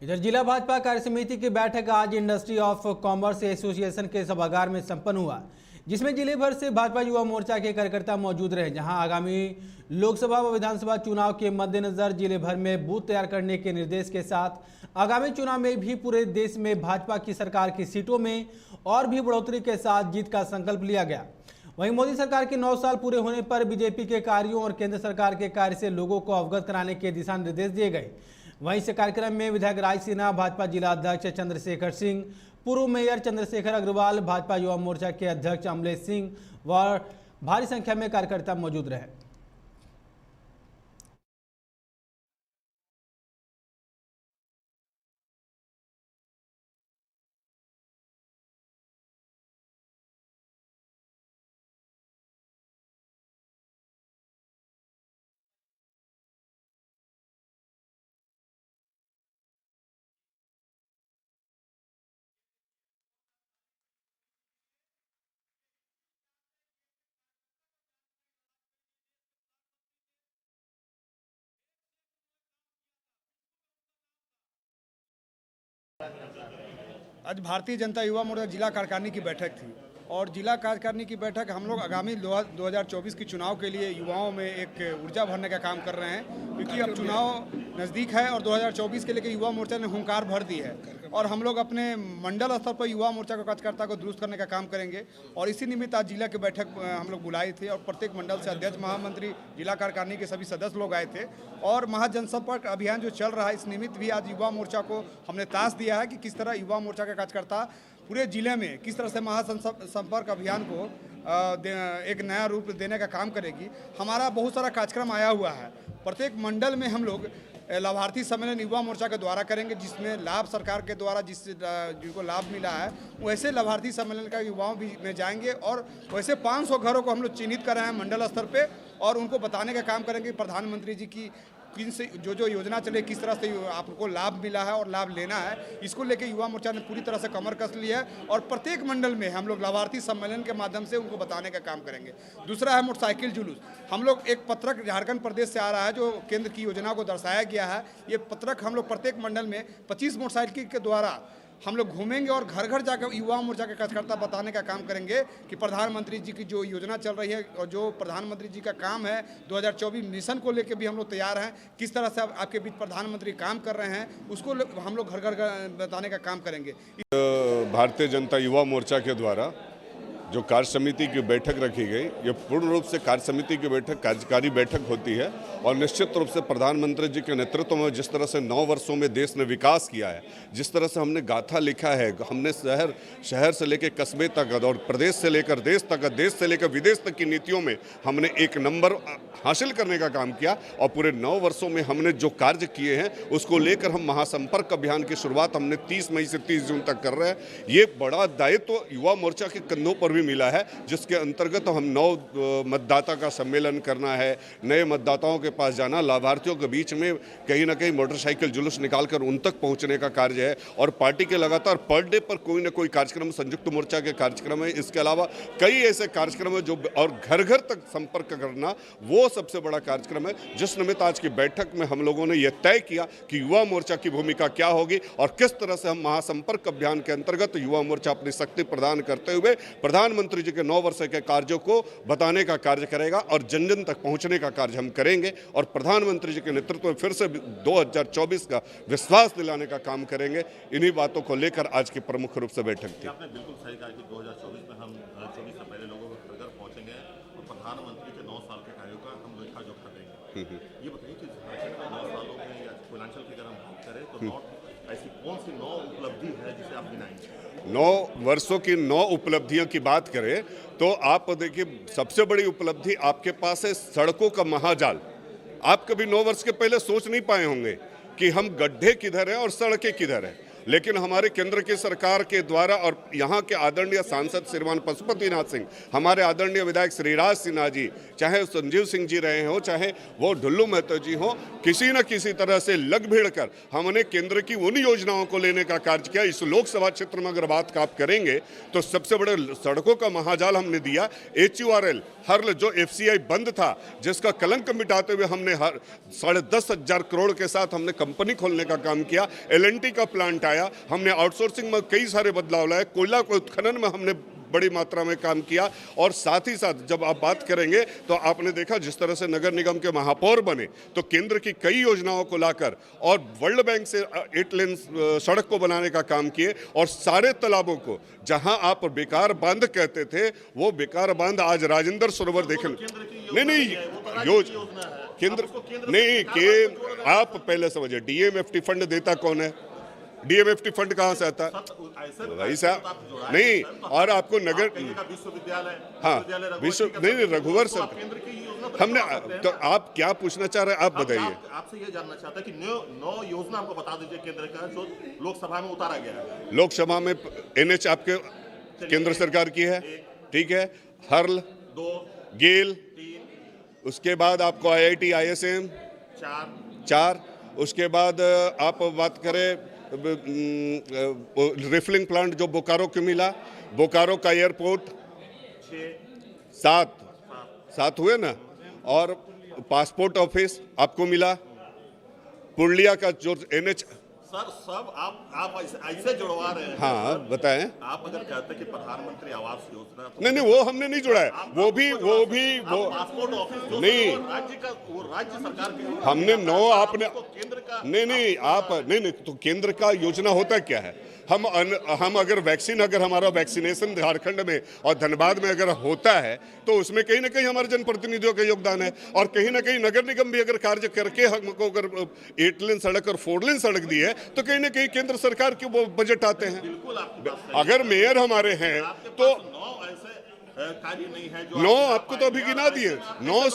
इधर जिला भाजपा कार्य समिति की बैठक आज इंडस्ट्री ऑफ कॉमर्स एसोसिएशन के सभागार में संपन्न हुआ, जिसमें जिले भर से भाजपा युवा मोर्चा के कार्यकर्ता मौजूद रहे। जहां आगामी लोकसभा व विधानसभा चुनाव के मद्देनजर जिले भर में बूथ तैयार करने के निर्देश के साथ आगामी चुनाव में भी पूरे देश में भाजपा की सरकार की सीटों में और भी बढ़ोतरी के साथ जीत का संकल्प लिया गया। वहीं मोदी सरकार के 9 साल पूरे होने पर बीजेपी के कार्यों और केंद्र सरकार के कार्य से लोगों को अवगत कराने के दिशा निर्देश दिए गए। वहीं इस कार्यक्रम में विधायक राज सिन्हा, भाजपा जिला अध्यक्ष चंद्रशेखर सिंह, पूर्व मेयर चंद्रशेखर अग्रवाल, भाजपा युवा मोर्चा के अध्यक्ष अमलेश सिंह व भारी संख्या में कार्यकर्ता मौजूद रहे। आज भारतीय जनता युवा मोर्चा जिला कार्यकारिणी की बैठक थी और जिला कार्यकारिणी की बैठक हम लोग आगामी 2024 के चुनाव के लिए युवाओं में एक ऊर्जा भरने का काम कर रहे हैं, क्योंकि अब चुनाव नज़दीक है और 2024 के लिए युवा मोर्चा ने हुंकार भर दी है और हम लोग अपने मंडल स्तर पर युवा मोर्चा को कार्यकर्ता को दुरुस्त करने का काम करेंगे। और इसी निमित्त आज जिला की बैठक हम लोग बुलाई थी और प्रत्येक मंडल से अध्यक्ष, महामंत्री, जिला कार्यकारिणी के सभी सदस्य लोग आए थे और महाजनसंपर्क अभियान जो चल रहा है, इस निमित्त भी आज युवा मोर्चा को हमने टास्क दिया है कि किस तरह युवा मोर्चा का कार्यकर्ता पूरे जिले में किस तरह से महासंपर्क अभियान को एक नया रूप देने का काम करेगी। हमारा बहुत सारा कार्यक्रम आया हुआ है। प्रत्येक मंडल में हम लोग लाभार्थी सम्मेलन युवा मोर्चा के द्वारा करेंगे, जिसमें लाभ सरकार के द्वारा जिनको लाभ मिला है वैसे लाभार्थी सम्मेलन का युवाओं भी में जाएंगे और वैसे 500 घरों को हम लोग चिन्हित कर रहे हैं मंडल स्तर पे और उनको बताने का काम करेंगे प्रधानमंत्री जी की किन से जो योजना चले, किस तरह से आपको लाभ मिला है और लाभ लेना है। इसको लेके युवा मोर्चा ने पूरी तरह से कमर कस ली है और प्रत्येक मंडल में हम लोग लाभार्थी सम्मेलन के माध्यम से उनको बताने का काम करेंगे। दूसरा है मोटरसाइकिल जुलूस। हम लोग एक पत्रक झारखंड प्रदेश से आ रहा है जो केंद्र की योजना को दर्शाया गया है। ये पत्रक हम लोग प्रत्येक मंडल में 25 मोटरसाइकिल के द्वारा हम लोग घूमेंगे और घर घर जाकर युवा मोर्चा के कार्यकर्ता बताने का काम करेंगे कि प्रधानमंत्री जी की जो योजना चल रही है और जो प्रधानमंत्री जी का काम है 2024 मिशन को लेकर भी हम लोग तैयार हैं, किस तरह से आपके बीच प्रधानमंत्री काम कर रहे हैं उसको हम लोग घर घर बताने का काम करेंगे। भारतीय जनता युवा मोर्चा के द्वारा जो कार्य समिति की बैठक रखी गई, ये पूर्ण रूप से कार्य समिति की बैठक कार्यकारी बैठक होती है और निश्चित रूप से प्रधानमंत्री जी के नेतृत्व में जिस तरह से 9 वर्षों में देश ने विकास किया है, जिस तरह से हमने गाथा लिखा है, हमने शहर से लेकर कस्बे तक और प्रदेश से लेकर देश तक, देश से लेकर विदेश तक की नीतियों में हमने एक नंबर हासिल करने का काम किया और पूरे 9 वर्षों में हमने जो कार्य किए हैं उसको लेकर हम महासंपर्क अभियान की शुरुआत हमने 30 मई से 30 जून तक कर रहे हैं। ये बड़ा दायित्व युवा मोर्चा के कंधों पर मिला है, जिसके अंतर्गत हम 9 मतदाता का सम्मेलन करना है, नए मतदाताओं के पास जाना, लाभार्थियों के बीच में कहीं ना कहीं मोटरसाइकिल जुलूस निकालकर उन तक पहुंचने का कार्य है और पार्टी के लगातार पर डे पर कोई ना कोई कार्यक्रम, संयुक्त मोर्चा के कार्यक्रम है, इसके अलावा कई ऐसे कार्यक्रम है जो और घर घर तक संपर्क करना, वो सबसे बड़ा कार्यक्रम है। जिस निमित्त आज की बैठक में हम लोगों ने यह तय किया कि युवा मोर्चा की भूमिका क्या होगी और किस तरह से हम महासंपर्क अभियान के अंतर्गत युवा मोर्चा अपनी शक्ति प्रदान करते हुए प्रधानमंत्री जी के 9 वर्ष के कार्यों को बताने का कार्य करेगा और जन जन तक पहुंचने का कार्य हम करेंगे और प्रधानमंत्री जी के नेतृत्व में फिर से 2024 का विश्वास दिलाने का काम करेंगे। इन्हीं बातों को लेकर आज की प्रमुख रूप से बैठक थी। आपने बिल्कुल सही कहा कि 2024 में हम 24 से पहले लोगों को घर पहुंचेंगे और प्रधानमंत्री के 9 साल के कार्यों का हम लेखा जोखा देंगे। ये बताइए कि झारखंड में 9 सालों में या पूर्वांचल की अगर हम बात करें तो ऐसी कौन सी 9 उपलब्धि है जिसे आप गिनाएंगे? 9 वर्षों की 9 उपलब्धियों की बात करें तो आप देखिए, सबसे बड़ी उपलब्धि आपके पास है सड़कों का महाजाल। आप कभी 9 वर्ष के पहले सोच नहीं पाए होंगे कि हम गड्ढे किधर हैं और सड़कें किधर हैं, लेकिन हमारे केंद्र की सरकार के द्वारा और यहाँ के आदरणीय सांसद श्रीमान पशुपतिनाथ सिंह, हमारे आदरणीय विधायक श्रीराज सिन्हा जी, चाहे संजीव सिंह जी रहे हो, चाहे वो ढुल्लू महतो जी हो, किसी न किसी तरह से लग भिड़ कर हमने केंद्र की उन योजनाओं को लेने का कार्य किया। इस लोकसभा क्षेत्र में अगर बात आप करेंगे तो सबसे बड़े सड़कों का महाजाल हमने दिया। HURL हर्ल जो FCI बंद था, जिसका कलंक मिटाते हुए हमने 10,500 करोड़ के साथ हमने कंपनी खोलने का काम किया। LNT का प्लांट आया, हमने आउटसोर्सिंग में कई सारे बदलाव लाए, कोयला को उत्खनन में हमने बड़ी मात्रा में काम किया। और साथ ही साथ जब आप बात करेंगे तो आपने देखा जिस तरह से नगर निगम के महापौर बने तो केंद्र की कई योजनाओं को लाकर और वर्ल्ड बैंक से 8 लेन सड़क को बनाने का काम किए। और सारे तालाबों को जहां आप बेकार बांध कहते थे, वो बेकार बांध आज राजेंद्र सरोवर देखें। नहीं केंद्र नहीं के आप पहले समझिए, DMFT फंड देता कौन है? DMFT फंड कहाँ से आता है? भाई साहब नहीं, और आपको नगर विश्वविद्यालय, हाँ विश्व नहीं रघुवर सर हमने तो आप क्या पूछना चाह रहे हैं आप बताइए। आपसे ये जानना चाहता है कि 9 योजना हमको बता दीजिए केंद्र का जो लोकसभा में उतारा गया है। लोकसभा में NH आपके केंद्र सरकार की है, ठीक है। हर्ल 2, गेल 3, उसके बाद आपको IIT ISM 4, उसके बाद आप बात करें रिफिलिंग प्लांट जो बोकारो को मिला, बोकारो का एयरपोर्ट 7 हुए ना, और पासपोर्ट ऑफिस आपको मिला, पुरलिया का जो NH सर सब आप ऐसे जुड़वा रहे हैं। हाँ बताएं। आप अगर कहते हैं कि प्रधानमंत्री आवास योजना तो नहीं वो हमने नहीं जुड़ा है, वो पासपोर्ट ऑफिस नहीं, राज्य सरकार के हमने 9 आपने केंद्र का नहीं आप नहीं तो केंद्र का योजना होता क्या है? हम अगर वैक्सीन, अगर हमारा वैक्सीनेशन झारखंड में और धनबाद में अगर होता है तो उसमें कहीं ना कहीं हमारे जनप्रतिनिधियों का योगदान है। और कहीं ना कहीं नगर निगम भी अगर कार्य करके हमको अगर 8 लेन सड़क और 4 लेन सड़क दी है तो कहीं ना कहीं केंद्र सरकार के वो बजट आते हैं। अगर मेयर हमारे हैं तो 9 ऐसे कार्य नहीं है जो 9 आपको तो अभी गिना दिए, 9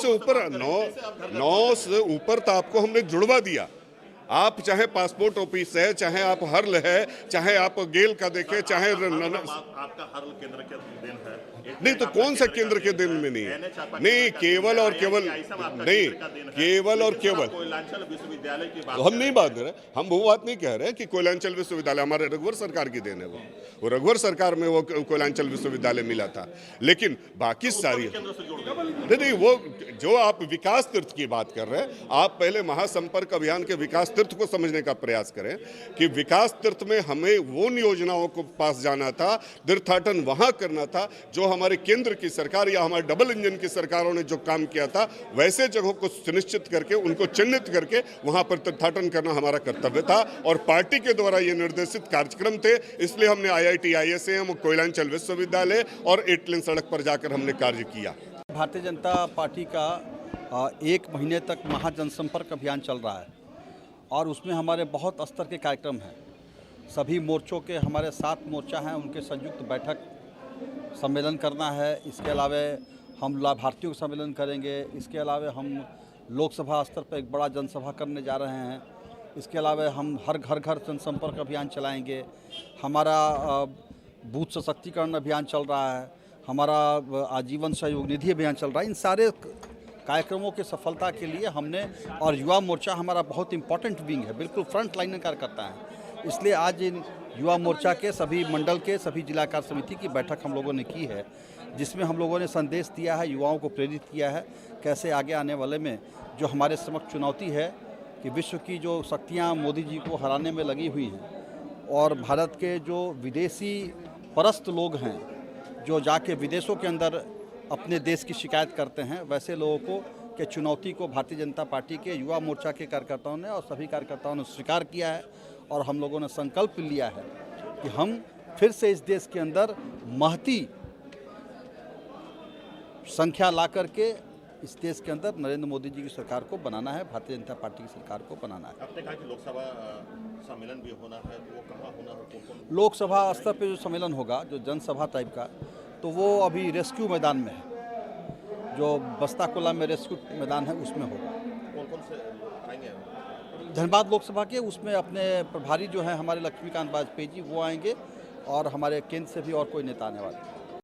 से ऊपर तो आपको हमने जुड़वा दिया। आप चाहे पासपोर्ट ऑफिस है, चाहे आप हर्ल है, चाहे आप गेल का देखें, चाहे आपका हर्ल केंद्र के दिन है। नहीं तो कौन सा केंद्र के दिन में नहीं है? नहीं केवल और केवल नहीं, केवल और केवल कोयलांचल विश्वविद्यालय की बात हम नहीं बात रहे, हम वो बात नहीं कह रहे कि कोयलांचल विश्वविद्यालय हमारे रघुवर सरकार की देन है। वो रघुवर सरकार में वो कोयलांचल विश्वविद्यालय मिला था। लेकिन बाकी सारी नहीं, वो जो आप विकास तीर्थ की बात कर रहे हैं, आप पहले महासंपर्क अभियान के विकास तीर्थ को समझने का प्रयास करें कि विकास तीर्थ में हमें वो योजनाओं को पास जाना था, तीर्थाटन वहां करना था जो हमारे केंद्र की सरकार या हमारे डबल इंजन की सरकारों ने जो काम किया था। वैसे जगहों को सुनिश्चित करके उनको चिन्हित करके वहां पर तीर्थाटन करना हमारा कर्तव्य था और पार्टी के द्वारा ये निर्देशित कार्यक्रम थे। इसलिए हमने IIT ISM, कोयलांचल विश्वविद्यालय और 8 लेन सड़क पर जाकर हमने कार्य किया। भारतीय जनता पार्टी का 1 महीने तक महाजनसंपर्क अभियान चल रहा है और उसमें हमारे बहुत स्तर के कार्यक्रम हैं। सभी मोर्चों के हमारे 7 मोर्चा हैं, उनके संयुक्त बैठक सम्मेलन करना है। इसके अलावा हम लाभार्थियों का सम्मेलन करेंगे। इसके अलावा हम लोकसभा स्तर पर एक बड़ा जनसभा करने जा रहे हैं। इसके अलावा हम हर घर जनसंपर्क अभियान चलाएंगे। हमारा बूथ सशक्तिकरण अभियान चल रहा है, हमारा आजीवन सहयोग निधि अभियान चल रहा है। इन सारे कार्यक्रमों की सफलता के लिए हमने, और युवा मोर्चा हमारा बहुत इम्पोर्टेंट विंग है, बिल्कुल फ्रंट लाइन में कार्य करता है। इसलिए आज इन युवा मोर्चा के सभी मंडल के सभी जिला कार्य समिति की बैठक हम लोगों ने की है, जिसमें हम लोगों ने संदेश दिया है, युवाओं को प्रेरित किया है कैसे आगे आने वाले में जो हमारे समक्ष चुनौती है कि विश्व की जो शक्तियाँ मोदी जी को हराने में लगी हुई हैं और भारत के जो विदेशी परस्त लोग हैं जो जाके विदेशों के अंदर अपने देश की शिकायत करते हैं, वैसे लोगों को के चुनौती को भारतीय जनता पार्टी के युवा मोर्चा के कार्यकर्ताओं ने और सभी कार्यकर्ताओं ने स्वीकार किया है। और हम लोगों ने संकल्प लिया है कि हम फिर से इस देश के अंदर महती संख्या ला करके इस देश के अंदर नरेंद्र मोदी जी की सरकार को बनाना है, भारतीय जनता पार्टी की सरकार को बनाना है। आपने कहा कि लोकसभा सम्मेलन भी होना है, तो वो कहाँ होना है? लोकसभा स्तर पे जो सम्मेलन होगा, जो जनसभा टाइप का, तो वो अभी रेस्क्यू मैदान में है, जो बस्ता कोला में रेस्क्यू मैदान है उसमें होगा। कौन-कौन से आएंगे? धनबाद लोकसभा के उसमें अपने प्रभारी जो हैं हमारे लक्ष्मीकांत वाजपेयी जी वो आएंगे और हमारे केंद्र से भी और कोई नेता आने वाले हैं।